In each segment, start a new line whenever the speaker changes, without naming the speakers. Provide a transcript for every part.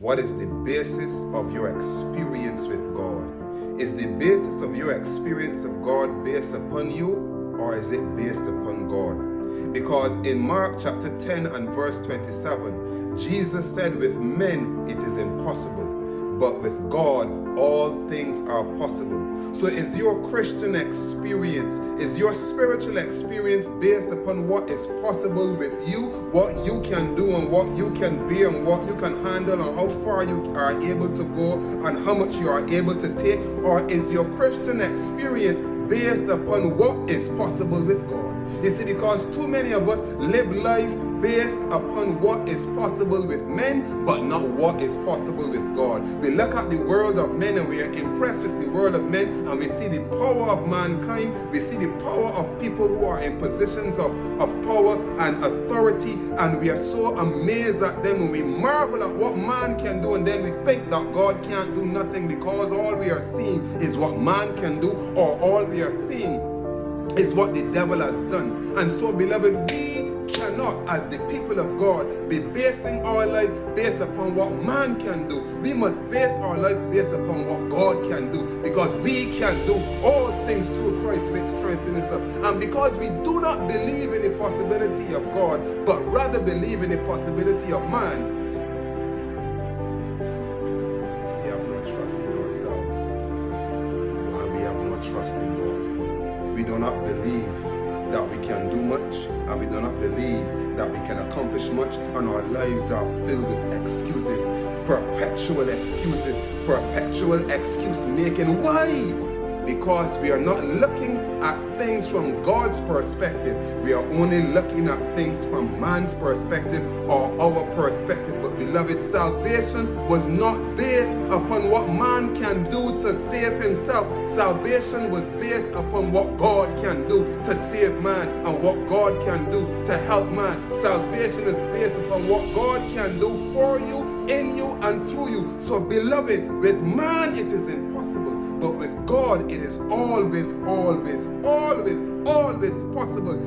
What is the basis of your experience with God? Is the basis of your experience of God based upon you, or is it based upon God? Because in Mark chapter 10 and verse 27, Jesus said, with men it is impossible, but with God all things are possible. So is your Christian experience, is your spiritual experience based upon what is possible with you, what you can do and what you can bear and what you can handle and how far you are able to go and how much you are able to take? Or is your Christian experience based upon what is possible with God? You see, because too many of us live lives based upon what is possible with men, but not what is possible with God. We look at the world of men and we are impressed with the world of men, and we see the power of mankind, we see the power of people who are in positions of power and authority, and we are so amazed at them and we marvel at what man can do, and then we think that God can't do nothing because all we are seeing is what man can do, or all we are seeing is what the devil has done. And so, beloved, we cannot, as the people of God, be basing our life based upon what man can do. We must base our life based upon what God can do, because we can do all things through Christ which strengthens us. And because we do not believe in the possibility of God, but rather believe in the possibility of man, we have no trust in ourselves, and we have no trust in God. We do not believe that we can do much, and we do not believe that we can accomplish much, and our lives are filled with excuses, perpetual excuse making. Why? Because we are not looking at things from God's perspective. We are only looking at things from man's perspective or our perspective. But beloved, salvation was not based upon what man can do to save himself. Salvation was based upon what God can do to save man and what God can do to help man. Salvation is based upon what God can do for you, in you, and through you. So beloved, with man it is impossible, but with God it is always possible.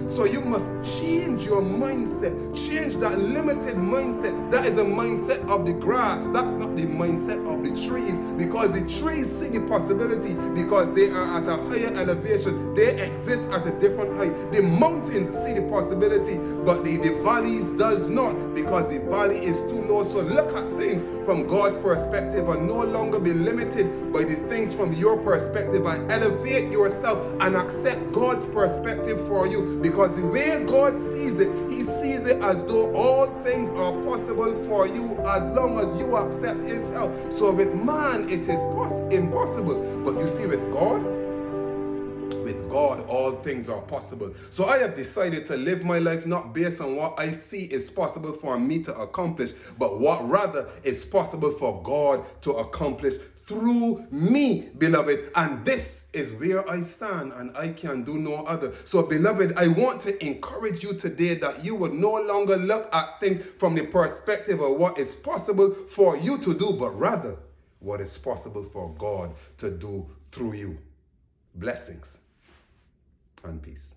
So you must change your mindset, change that limited mindset. That is a mindset of the grass. That's not the mindset of the trees, because the trees see the possibility because they are at a higher elevation. They exist at a different height. The mountains see the possibility, but the valleys does not, because the valley is too low. So look at things from God's perspective and no longer be limited by the things from your perspective, and elevate yourself and accept God's perspective for you, because the way God sees it, he sees it as though all things are possible for you as long as you accept his help. So with man it is impossible, but you see, with God, all things are possible. So I have decided to live my life not based on what I see is possible for me to accomplish, but what rather is possible for God to accomplish through me, beloved. And this is where I stand, and I can do no other. So beloved, I want to encourage you today that you would no longer look at things from the perspective of what is possible for you to do, but rather what is possible for God to do through you. Blessings and peace.